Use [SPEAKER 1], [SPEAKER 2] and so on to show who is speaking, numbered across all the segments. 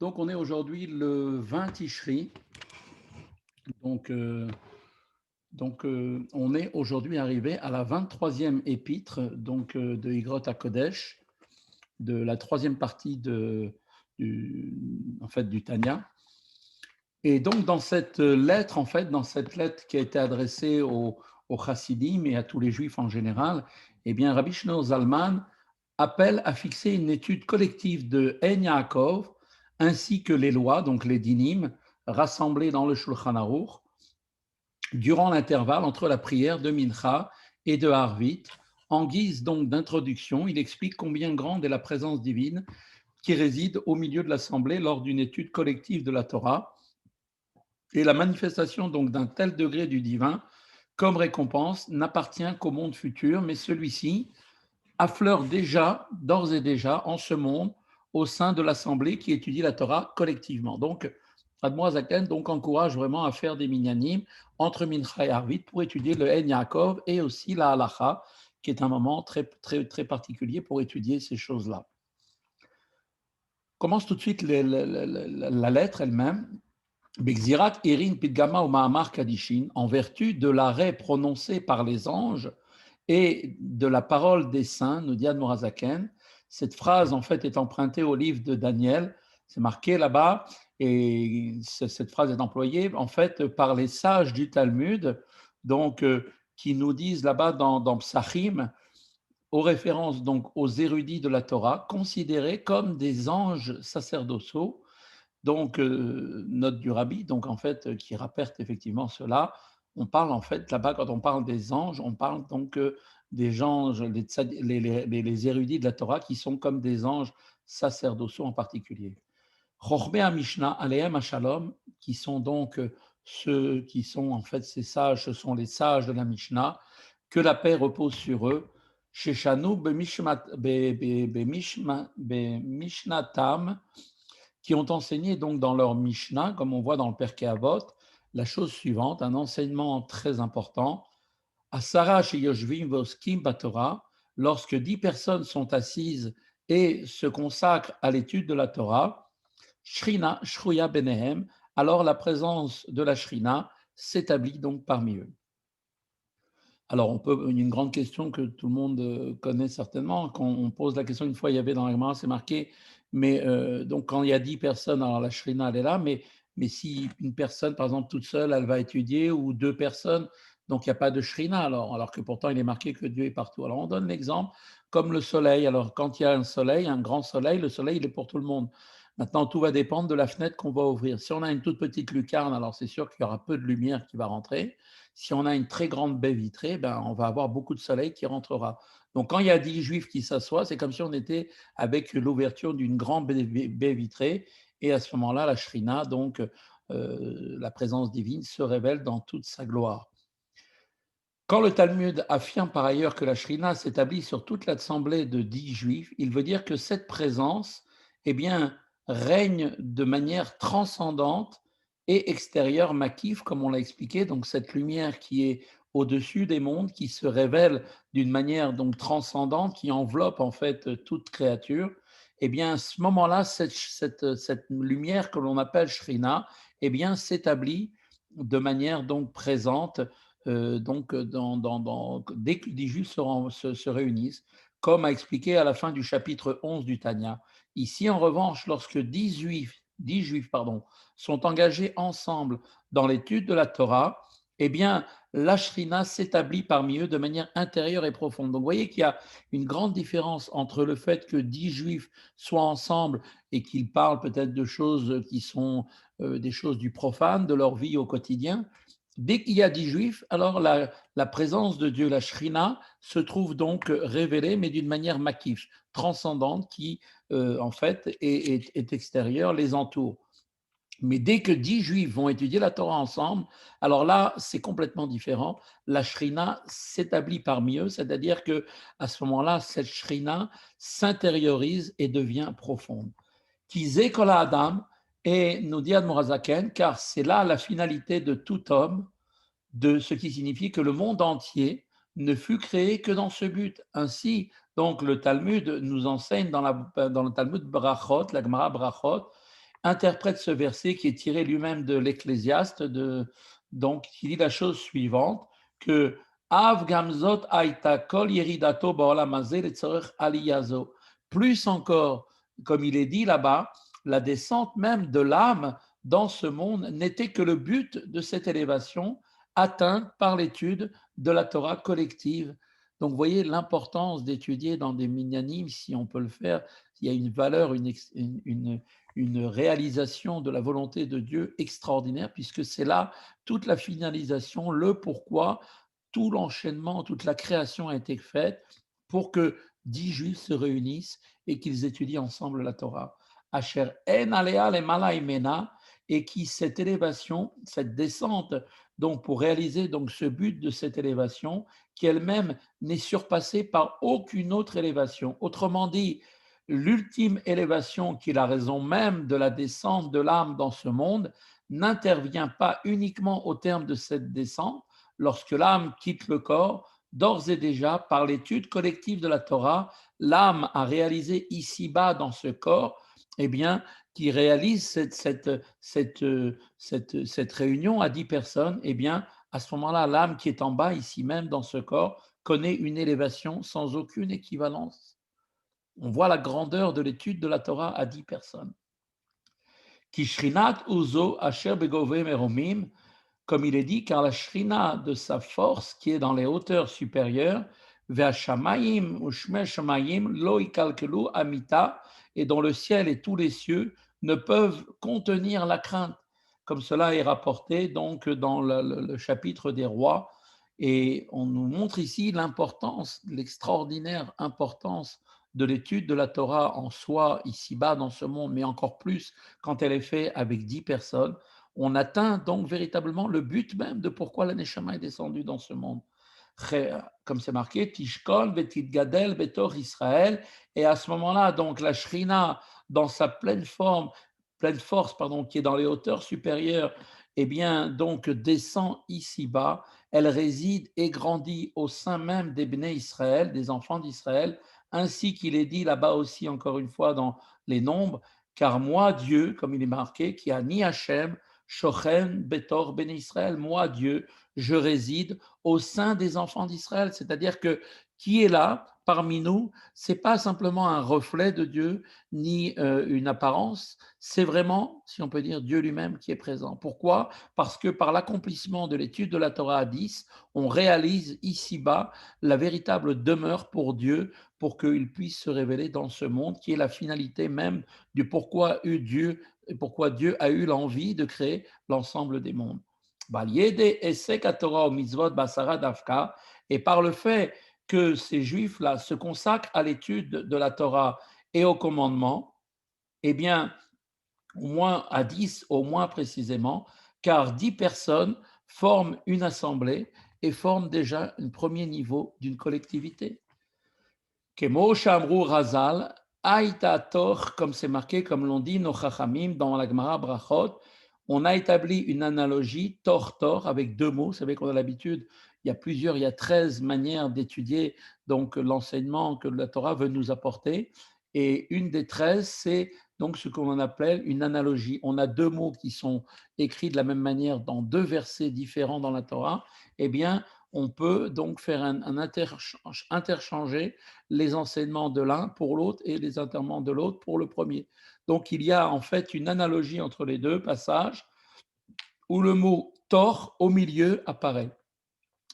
[SPEAKER 1] Donc, on est aujourd'hui le 20 Tishri. Donc, on est aujourd'hui arrivé à la 23e épître de Igrot HaKodesh, de la troisième partie du Tanya. Et donc, dans cette lettre, qui a été adressée aux Chassidim et à tous les Juifs en général, eh bien, Rabbi Shneor Zalman appelle à fixer une étude collective de En Yaakov, ainsi que les lois, donc les dinim, rassemblées dans le Shulchan Aruch, durant l'intervalle entre la prière de Mincha et de Harvit. En guise donc d'introduction, il explique combien grande est la présence divine qui réside au milieu de l'assemblée lors d'une étude collective de la Torah, et la manifestation donc d'un tel degré du divin comme récompense n'appartient qu'au monde futur, mais celui-ci affleure déjà, d'ores et déjà, en ce monde, au sein de l'assemblée qui étudie la Torah collectivement. Donc, Admoazaken donc encourage vraiment à faire des minyanim entre Mincha et Arvit pour étudier le En Yaakov et aussi la Halacha, qui est un moment très, très, très particulier pour étudier ces choses-là. Commence tout de suite la lettre elle-même. Bexirat Erin Pidgama ou Mahamar Kadishin, en vertu de l'arrêt prononcé par les anges et de la parole des saints, nous dit Admorazaken. Cette phrase, en fait, est empruntée au livre de Daniel. C'est marqué là-bas, et cette phrase est employée, en fait, par les sages du Talmud, qui nous disent là-bas dans Psachim, aux références donc aux érudits de la Torah, considérés comme des anges sacerdotaux. Donc, note du rabbi, donc en fait, qui rapporte effectivement cela. On parle en fait là-bas, quand on parle des anges, on parle donc des anges, les érudits de la Torah qui sont comme des anges sacerdotaux en particulier. Chochmei Mishnah, Aleem Shalom, qui sont donc ceux qui sont en fait ces sages, ce sont les sages de la Mishnah, que la paix repose sur eux. Sheshanu Mishnatam, qui ont enseigné donc dans leur Mishnah, comme on voit dans le Perkei Avot, la chose suivante, un enseignement très important. Asara sheyoshvim voskim batorah, lorsque 10 personnes sont assises et se consacrent à l'étude de la Torah, shrina shruya benehem, alors la présence de la shrina s'établit donc parmi eux. Alors, une grande question que tout le monde connaît certainement, quand on pose la question, une fois il y avait dans la Gemara, c'est marqué, mais donc quand il y a 10 personnes, alors la Shrina, elle est là, mais si une personne, par exemple, toute seule, elle va étudier, ou deux personnes, donc il n'y a pas de Shrina, alors que pourtant il est marqué que Dieu est partout. Alors on donne l'exemple comme le soleil. Alors quand il y a un soleil, un grand soleil, le soleil, il est pour tout le monde. Maintenant, tout va dépendre de la fenêtre qu'on va ouvrir. Si on a une toute petite lucarne, alors c'est sûr qu'il y aura peu de lumière qui va rentrer. Si on a une très grande baie vitrée, ben, on va avoir beaucoup de soleil qui rentrera. Donc, quand il y a 10 juifs qui s'assoient, c'est comme si on était avec l'ouverture d'une grande baie vitrée. Et à ce moment-là, la shrina, donc la présence divine, se révèle dans toute sa gloire. Quand le Talmud affirme par ailleurs que la shrina s'établit sur toute l'assemblée de 10 juifs, il veut dire que cette présence, eh bien, règne de manière transcendante et extérieure, makif, comme on l'a expliqué, donc cette lumière qui est au-dessus des mondes, qui se révèle d'une manière donc transcendante, qui enveloppe en fait toute créature. Eh bien, à ce moment-là, cette lumière que l'on appelle shrina, eh bien, s'établit de manière donc présente, dès que les Juifs se réunissent, comme a expliqué à la fin du chapitre 11 du Tanya. Ici, en revanche, lorsque 10 juifs sont engagés ensemble dans l'étude de la Torah, eh bien, la Shrina s'établit parmi eux de manière intérieure et profonde. Donc, vous voyez qu'il y a une grande différence entre le fait que 10 juifs soient ensemble et qu'ils parlent peut-être de choses qui sont des choses du profane, de leur vie au quotidien. Dès qu'il y a 10 juifs, alors la présence de Dieu, la Shrina, se trouve donc révélée, mais d'une manière makif, transcendante, qui en fait est extérieure, les entoure. Mais dès que 10 juifs vont étudier la Torah ensemble, alors là, c'est complètement différent. La Shrina s'établit parmi eux, c'est-à-dire que à ce moment-là, cette Shrina s'intériorise et devient profonde. Qui kola Adam, et nous dit Admorazaken, car c'est là la finalité de tout homme, de ce qui signifie que le monde entier ne fut créé que dans ce but. Ainsi, donc, le Talmud nous enseigne dans le Talmud Brachot, la Gemara Brachot, interprète ce verset qui est tiré lui-même de l'Ecclésiaste, donc qui dit la chose suivante, que Av gamzot aita kol yeridato ba'olam hazeh letzorech aliyazo. Plus encore, comme il est dit là-bas, la descente même de l'âme dans ce monde n'était que le but de cette élévation atteinte par l'étude de la Torah collective. Donc, vous voyez l'importance d'étudier dans des minyanim, si on peut le faire. Il y a une valeur, une réalisation de la volonté de Dieu extraordinaire, puisque c'est là toute la finalisation, le pourquoi, tout l'enchaînement, toute la création a été faite pour que 10 juifs se réunissent et qu'ils étudient ensemble la Torah. Asher en alea le mala imena, et qui cette élévation, cette descente, donc pour réaliser donc ce but de cette élévation, qui elle-même n'est surpassée par aucune autre élévation. Autrement dit, l'ultime élévation qui est la raison même de la descente de l'âme dans ce monde n'intervient pas uniquement au terme de cette descente, lorsque l'âme quitte le corps, d'ores et déjà, par l'étude collective de la Torah, l'âme a réalisé ici-bas dans ce corps, eh bien, qui réalise cette réunion à 10 personnes, eh bien, à ce moment-là, l'âme qui est en bas, ici même, dans ce corps, connaît une élévation sans aucune équivalence. On voit la grandeur de l'étude de la Torah à 10 personnes. Kishrinat uzo asher begove meromim, comme il est dit, car la shrina de sa force, qui est dans les hauteurs supérieures, ve'ashamayim ushme shamayim lo ikalkelu amita, et dont le ciel et tous les cieux ne peuvent contenir la crainte, comme cela est rapporté donc dans le chapitre des rois. Et on nous montre ici l'importance, l'extraordinaire importance de l'étude de la Torah en soi, ici-bas dans ce monde, mais encore plus quand elle est faite avec 10 personnes. On atteint donc véritablement le but même de pourquoi la Neshama est descendue dans ce monde. Comme c'est marqué, Tishkol Gadel Betor Israël, et à ce moment-là, donc la Shrina, dans sa pleine forme, pleine force, pardon, qui est dans les hauteurs supérieures, eh bien, donc descend ici-bas, elle réside et grandit au sein même des Bnei Israël, des enfants d'Israël, ainsi qu'il est dit là-bas aussi, encore une fois, dans les nombres, car moi, Dieu, comme il est marqué, qui a ni Hachem, Shochen, Betor, Ben Israël, moi, Dieu, je réside au sein des enfants d'Israël. C'est-à-dire que qui est là parmi nous, c'est pas simplement un reflet de Dieu, ni une apparence, c'est vraiment, si on peut dire, Dieu lui-même qui est présent. Pourquoi? Parce que par l'accomplissement de l'étude de la Torah à 10, on réalise ici-bas la véritable demeure pour Dieu, pour qu'il puisse se révéler dans ce monde, qui est la finalité même du pourquoi Dieu et pourquoi Dieu a eu l'envie de créer l'ensemble des mondes. Et par le fait que ces juifs-là se consacrent à l'étude de la Torah et au commandement, eh bien, au moins à 10, au moins précisément, car 10 personnes forment une assemblée et forment déjà un premier niveau d'une collectivité. Kemo Shamru Razal, Aïta Tor, comme c'est marqué, comme l'ont dit nos Chachamim dans la Gemara Brachot, on a établi une analogie Tor avec deux mots. Vous savez qu'on a l'habitude, il y a 13 manières d'étudier donc l'enseignement que la Torah veut nous apporter. Et une des 13, c'est donc ce qu'on appelle une analogie. On a deux mots qui sont écrits de la même manière dans deux versets différents dans la Torah. Eh bien, on peut donc faire interchanger les enseignements de l'un pour l'autre et les enseignements de l'autre pour le premier. Donc il y a en fait une analogie entre les deux passages où le mot Tor au milieu apparaît.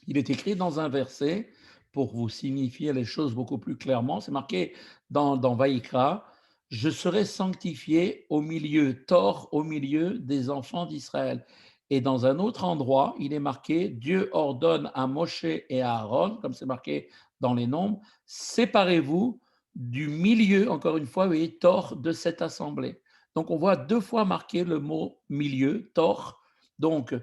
[SPEAKER 1] Il est écrit dans un verset pour vous signifier les choses beaucoup plus clairement. C'est marqué dans Vaïkra, je serai sanctifié au milieu, Tor au milieu des enfants d'Israël. Et dans un autre endroit, il est marqué, Dieu ordonne à Moshe et à Aaron, comme c'est marqué dans les nombres, séparez-vous du milieu, encore une fois, vous voyez, Tor de cette assemblée. Donc on voit deux fois marqué le mot milieu, Tor, donc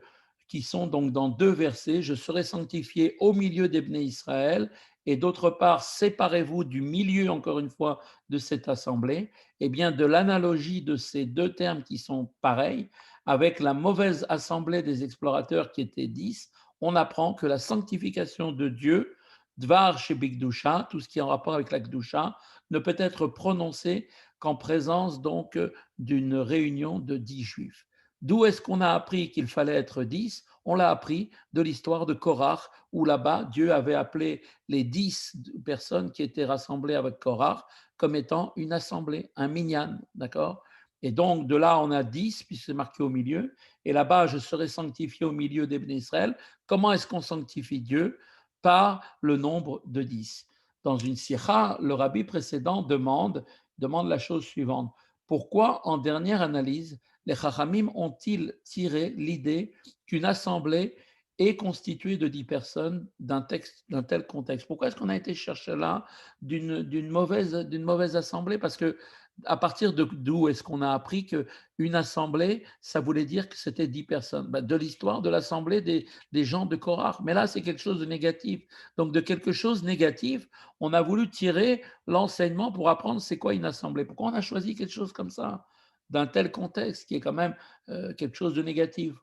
[SPEAKER 1] qui sont donc dans deux versets, je serai sanctifié au milieu des Bnei Israël, et d'autre part, séparez-vous du milieu, encore une fois, de cette assemblée. Eh bien, de l'analogie de ces deux termes qui sont pareils, avec la mauvaise assemblée des explorateurs qui étaient 10, on apprend que la sanctification de Dieu, Dvar chez Bigdusha, tout ce qui est en rapport avec la Gdusha, ne peut être prononcé qu'en présence donc d'une réunion de 10 juifs. D'où est-ce qu'on a appris qu'il fallait être 10? On l'a appris de l'histoire de Korach, où là-bas, Dieu avait appelé les 10 personnes qui étaient rassemblées avec Korach comme étant une assemblée, un minyan, d'accord? Et donc, de là, on a 10, puisque c'est marqué au milieu. Et là-bas, je serai sanctifié au milieu des Béné Israël. Comment est-ce qu'on sanctifie Dieu? Par le nombre de 10. Dans une sikha, le rabbi précédent demande la chose suivante. Pourquoi, en dernière analyse, les chachamim ont-ils tiré l'idée qu'une assemblée est constituée de 10 personnes d'un tel contexte? Pourquoi est-ce qu'on a été chercher là d'une mauvaise assemblée? Parce que à partir d'où est-ce qu'on a appris qu'une assemblée, ça voulait dire que c'était 10 personnes? Ben, de l'histoire de l'assemblée des gens de Korach. Mais là, c'est quelque chose de négatif. Donc, de quelque chose de négatif, on a voulu tirer l'enseignement pour apprendre c'est quoi une assemblée. Pourquoi on a choisi quelque chose comme ça, d'un tel contexte, qui est quand même quelque chose de négatif?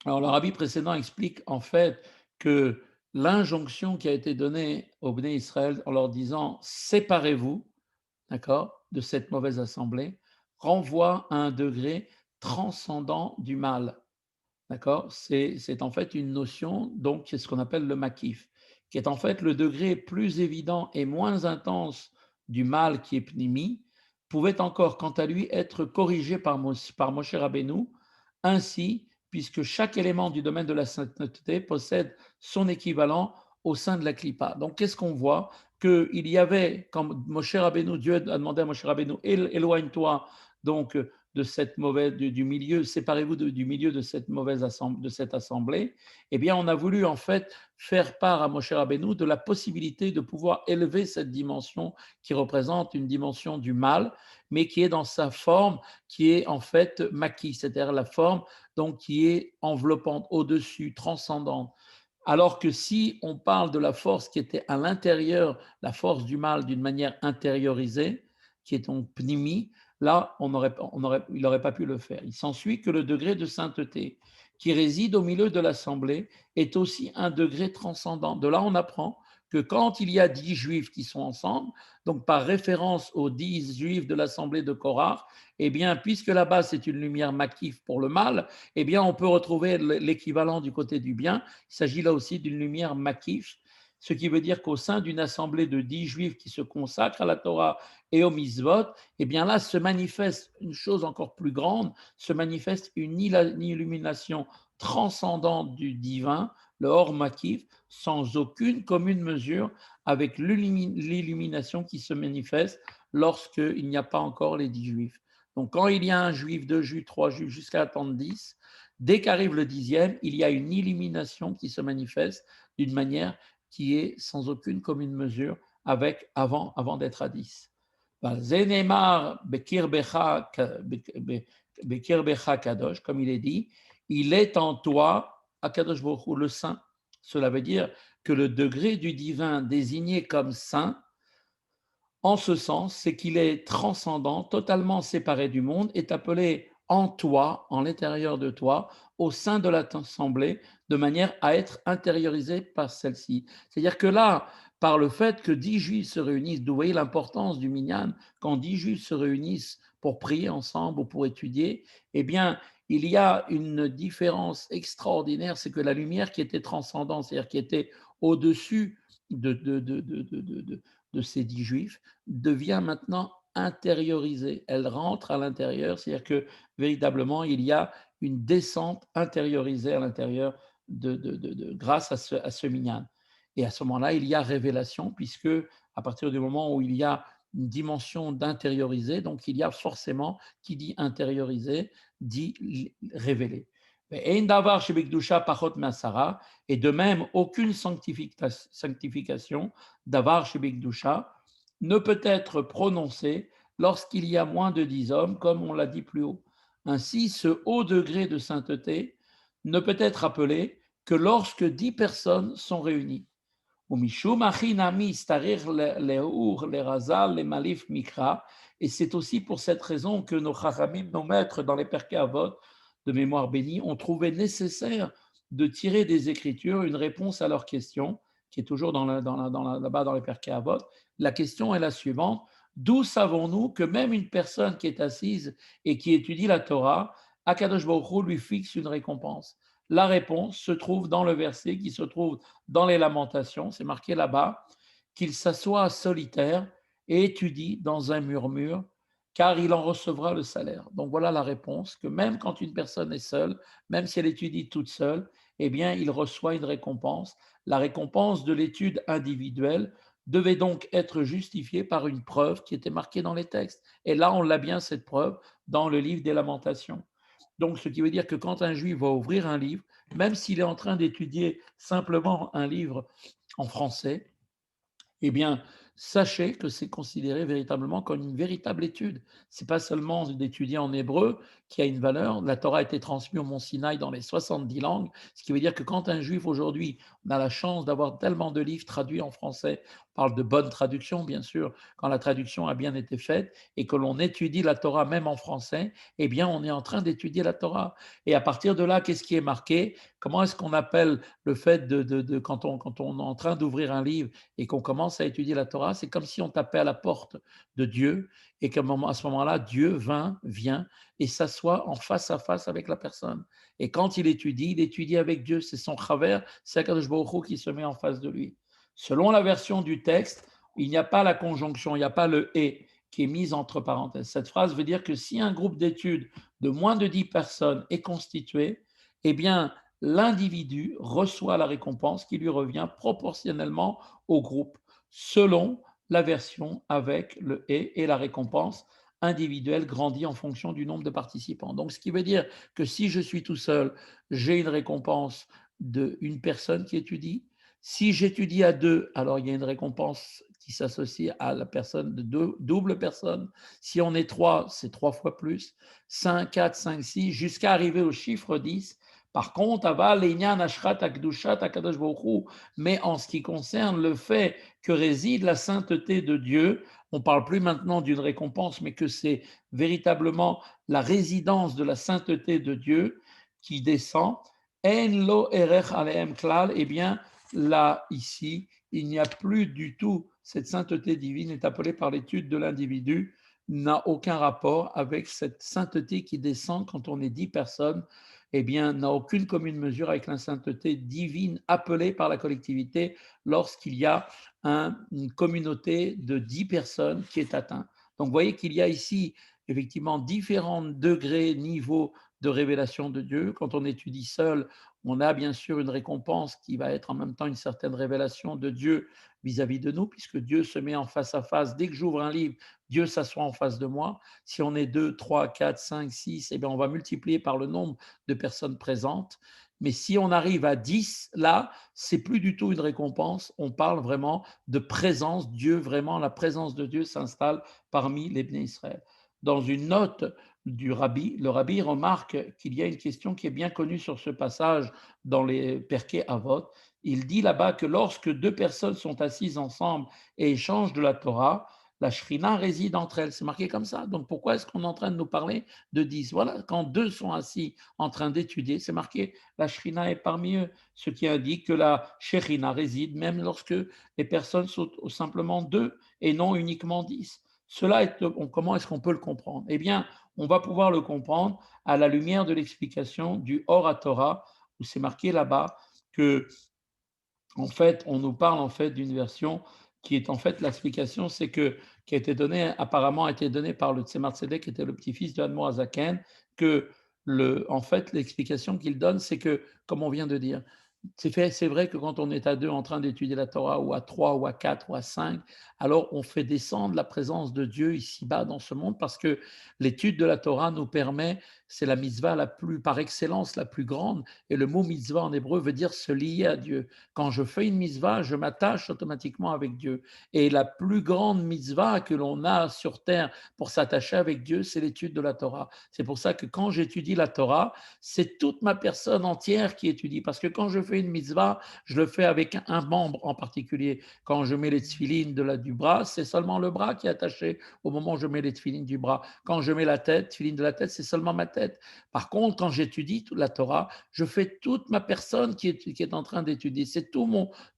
[SPEAKER 1] Alors, le rabbi précédent explique en fait que l'injonction qui a été donnée aux Bnei Israël en leur disant séparez-vous, d'accord, de cette mauvaise assemblée, renvoie à un degré transcendant du mal. D'accord? C'est en fait une notion, donc, qui est ce qu'on appelle le makif, qui est en fait le degré plus évident et moins intense du mal qui est pnimi, pouvait encore, quant à lui, être corrigé par Moshe Rabbeinu, ainsi, puisque chaque élément du domaine de la sainteté possède son équivalent au sein de la clipa. Donc, qu'est-ce qu'on voit? Qu'il y avait, quand Moshe Rabbeinu, Dieu a demandé à Moshe Rabbeinu, éloigne-toi donc de cette mauvaise, du milieu, séparez-vous du milieu de cette mauvaise assemblée, de cette assemblée, eh bien, on a voulu en fait faire part à Moshe Rabbeinu de la possibilité de pouvoir élever cette dimension qui représente une dimension du mal, mais qui est dans sa forme, qui est en fait maquis, c'est-à-dire la forme donc qui est enveloppante, au-dessus, transcendante. Alors que si on parle de la force qui était à l'intérieur, la force du mal d'une manière intériorisée, qui est donc pnimi, là, il n'aurait pas pu le faire. Il s'ensuit que le degré de sainteté qui réside au milieu de l'assemblée est aussi un degré transcendant. De là, on apprend que quand il y a 10 juifs qui sont ensemble, donc par référence aux 10 juifs de l'assemblée de Korach, eh bien, puisque là-bas c'est une lumière maquif pour le mal, eh bien, on peut retrouver l'équivalent du côté du bien. Il s'agit là aussi d'une lumière maquif, ce qui veut dire qu'au sein d'une assemblée de 10 juifs qui se consacrent à la Torah et au mitzvot, eh bien là se manifeste une chose encore plus grande, se manifeste une illumination transcendante du divin, le Or Makif, sans aucune commune mesure avec l'illumination qui se manifeste lorsqu'il n'y a pas encore les 10 juifs. Donc quand il y a un juif, deux juifs, trois juifs, jusqu'à attendre 10, dès qu'arrive le 10e, il y a une illumination qui se manifeste d'une manière qui est sans aucune commune mesure avec avant d'être à 10. Zenemar Bekirbecha Kadosh, comme il est dit, il est en toi, Akadosh Baruch Hu, le saint. Cela veut dire que le degré du divin désigné comme saint, en ce sens, c'est qu'il est transcendant, totalement séparé du monde, est appelé en toi, en l'intérieur de toi, au sein de l'assemblée, de manière à être intériorisé par celle-ci. C'est-à-dire que là, par le fait que 10 juifs se réunissent, vous voyez l'importance du minyan, quand 10 juifs se réunissent pour prier ensemble ou pour étudier, eh bien, il y a une différence extraordinaire, c'est que la lumière qui était transcendante, c'est-à-dire qui était au-dessus de ces 10 juifs, devient maintenant intériorisée. Elle rentre à l'intérieur, c'est-à-dire que véritablement, il y a une descente intériorisée à l'intérieur grâce à ce minyan. Et à ce moment-là, il y a révélation, puisque à partir du moment où il y a une dimension d'intérioriser, donc il y a forcément, qui dit intérioriser, dit révéler. Et de même, aucune sanctification d'avar shebekdusha ne peut être prononcée lorsqu'il y a moins de 10 hommes, comme on l'a dit plus haut. Ainsi, ce haut degré de sainteté ne peut être appelé que lorsque 10 personnes sont réunies. Et c'est aussi pour cette raison que nos chachamim, nos maîtres dans les Perkei Avot de mémoire bénie, ont trouvé nécessaire de tirer des Écritures une réponse à leur question, qui est toujours là-bas dans les Perkei Avot. La question est la suivante. D'où savons-nous que même une personne qui est assise et qui étudie la Torah, Akadosh Baruch Hu lui fixe une récompense? La réponse se trouve dans le verset qui se trouve dans les Lamentations, c'est marqué là-bas, qu'il s'assoit solitaire et étudie dans un murmure, car il en recevra le salaire. Donc voilà la réponse, que même quand une personne est seule, même si elle étudie toute seule, eh bien, il reçoit une récompense. La récompense de l'étude individuelle devait donc être justifiée par une preuve qui était marquée dans les textes. Et là, on l'a bien, cette preuve, dans le livre des Lamentations. Donc, ce qui veut dire que quand un juif va ouvrir un livre, même s'il est en train d'étudier simplement un livre en français, eh bien, sachez que c'est considéré véritablement comme une véritable étude. C'est pas seulement d'étudier en hébreu qui a une valeur. La Torah a été transmise au Mont Sinaï dans les 70 langues, ce qui veut dire que quand un juif aujourd'hui, on a la chance d'avoir tellement de livres traduits en français, on parle de bonne traduction, bien sûr, quand la traduction a bien été faite et que l'on étudie la Torah même en français, eh bien, on est en train d'étudier la Torah. Et à partir de là, qu'est-ce qui est marqué? Comment est-ce qu'on appelle le fait quand on est en train d'ouvrir un livre et qu'on commence à étudier la Torah, c'est comme si on tapait à la porte de Dieu et qu'à ce moment-là, Dieu vient et s'assoit en face à face avec la personne. Et quand il étudie avec Dieu, c'est son chaver, c'est Akadosh Baruch Hu qui se met en face de lui. Selon la version du texte, il n'y a pas la conjonction, il n'y a pas le et qui est mise entre parenthèses. Cette phrase veut dire que si un groupe d'études de moins de 10 personnes est constitué, eh bien, l'individu reçoit la récompense qui lui revient proportionnellement au groupe, selon la version avec le et la récompense individuelle grandit en fonction du nombre de participants. Donc, ce qui veut dire que si je suis tout seul, j'ai une récompense d'une personne qui étudie. Si j'étudie à deux, alors il y a une récompense qui s'associe à la personne de double personne. Si on est trois, c'est 3 fois plus. 5, 4, 5, 6, jusqu'à arriver au chiffre 10. Par contre, aval, Inyan, Ashrat, Akdushat, Akadosh Baruch Hu, mais en ce qui concerne le fait que réside la sainteté de Dieu, on ne parle plus maintenant d'une récompense, mais que c'est véritablement la résidence de la sainteté de Dieu qui descend. En lo erech aleem klal, eh bien, là, ici, il n'y a plus du tout, cette sainteté divine est appelée par l'étude de l'individu, n'a aucun rapport avec cette sainteté qui descend quand on est 10 personnes, eh bien, n'a aucune commune mesure avec la sainteté divine appelée par la collectivité lorsqu'il y a une communauté de 10 personnes qui est atteinte. Donc, vous voyez qu'il y a ici effectivement différents degrés, niveaux de révélation de Dieu. Quand on étudie seul, on a bien sûr une récompense qui va être en même temps une certaine révélation de Dieu vis-à-vis de nous, puisque Dieu se met en face à face. Dès que j'ouvre un livre, Dieu s'assoit en face de moi. Si on est 2, 3, 4, 5, 6, eh bien on va multiplier par le nombre de personnes présentes. Mais si on arrive à 10, là, c'est plus du tout une récompense. On parle vraiment de présence. Dieu, vraiment, la présence de Dieu s'installe parmi les Bnei Israël. Dans une note du rabbi, le rabbi remarque qu'il y a une question qui est bien connue sur ce passage dans les Perkei Avot. Il dit là-bas que lorsque deux personnes sont assises ensemble et échangent de la Torah, la Shrina réside entre elles. C'est marqué comme ça. Donc pourquoi est-ce qu'on est en train de nous parler de 10? Voilà, quand deux sont assis en train d'étudier, c'est marqué la Shrina est parmi eux, ce qui indique que la Shrina réside même lorsque les personnes sont simplement deux et non uniquement 10. Comment est-ce qu'on peut le comprendre? Eh bien, on va pouvoir le comprendre à la lumière de l'explication du Or Torah, où c'est marqué là-bas que en fait, on nous parle en fait d'une version qui est en fait l'explication, c'est que qui a été donnée apparemment a été donnée par le Tzemar Tzedek, qui était le petit-fils de Admor Azaken, que en fait l'explication qu'il donne, c'est que comme on vient de dire, c'est vrai que quand on est à deux en train d'étudier la Torah, ou à trois, ou à quatre, ou à cinq, alors on fait descendre la présence de Dieu ici-bas dans ce monde, parce que l'étude de la Torah nous permet, c'est la mitzvah la plus, par excellence, la plus grande, et le mot mitzvah en hébreu veut dire se lier à Dieu. Quand je fais une mitzvah, je m'attache automatiquement avec Dieu. Et la plus grande mitzvah que l'on a sur terre pour s'attacher avec Dieu, c'est l'étude de la Torah. C'est pour ça que quand j'étudie la Torah, c'est toute ma personne entière qui étudie, parce que quand je fais fais une mitzvah, je le fais avec un membre en particulier. Quand je mets les tefilines du bras, c'est seulement le bras qui est attaché au moment où je mets les tefilines du bras. Quand je mets la tête, tefilines de la tête, c'est seulement ma tête. Par contre, quand j'étudie toute la Torah, je fais toute ma personne qui est en train d'étudier. C'est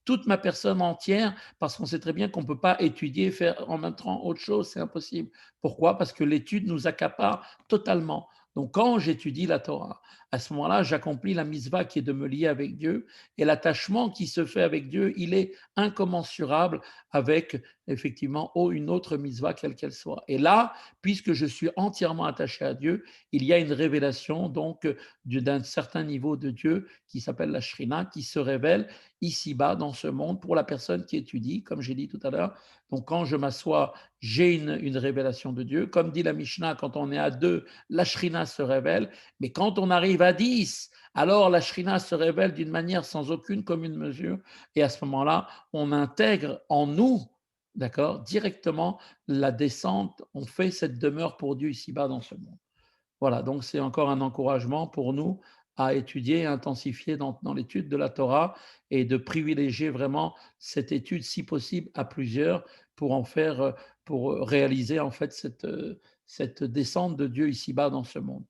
[SPEAKER 1] toute ma personne entière, parce qu'on sait très bien qu'on ne peut pas étudier, faire en même temps autre chose, c'est impossible. Pourquoi? Parce que l'étude nous accapare totalement. Donc, quand j'étudie la Torah, à ce moment-là, j'accomplis la mitzvah qui est de me lier avec Dieu, et l'attachement qui se fait avec Dieu, il est incommensurable avec effectivement une autre mitzvah, quelle qu'elle soit. Et là, puisque je suis entièrement attaché à Dieu, il y a une révélation donc d'un certain niveau de Dieu qui s'appelle la Shrina, qui se révèle ici-bas dans ce monde pour la personne qui étudie, comme j'ai dit tout à l'heure. Donc quand je m'assois, j'ai une révélation de Dieu. Comme dit la Mishnah, quand on est à deux, la Shrina se révèle, mais quand on arrive à 10, alors la Shrina se révèle d'une manière sans aucune commune mesure, et à ce moment-là, on intègre en nous, d'accord, directement la descente, on fait cette demeure pour Dieu ici-bas dans ce monde. Voilà, donc c'est encore un encouragement pour nous à étudier, à intensifier dans l'étude de la Torah et de privilégier vraiment cette étude, si possible, à plusieurs pour en faire, pour réaliser en fait cette descente de Dieu ici-bas dans ce monde.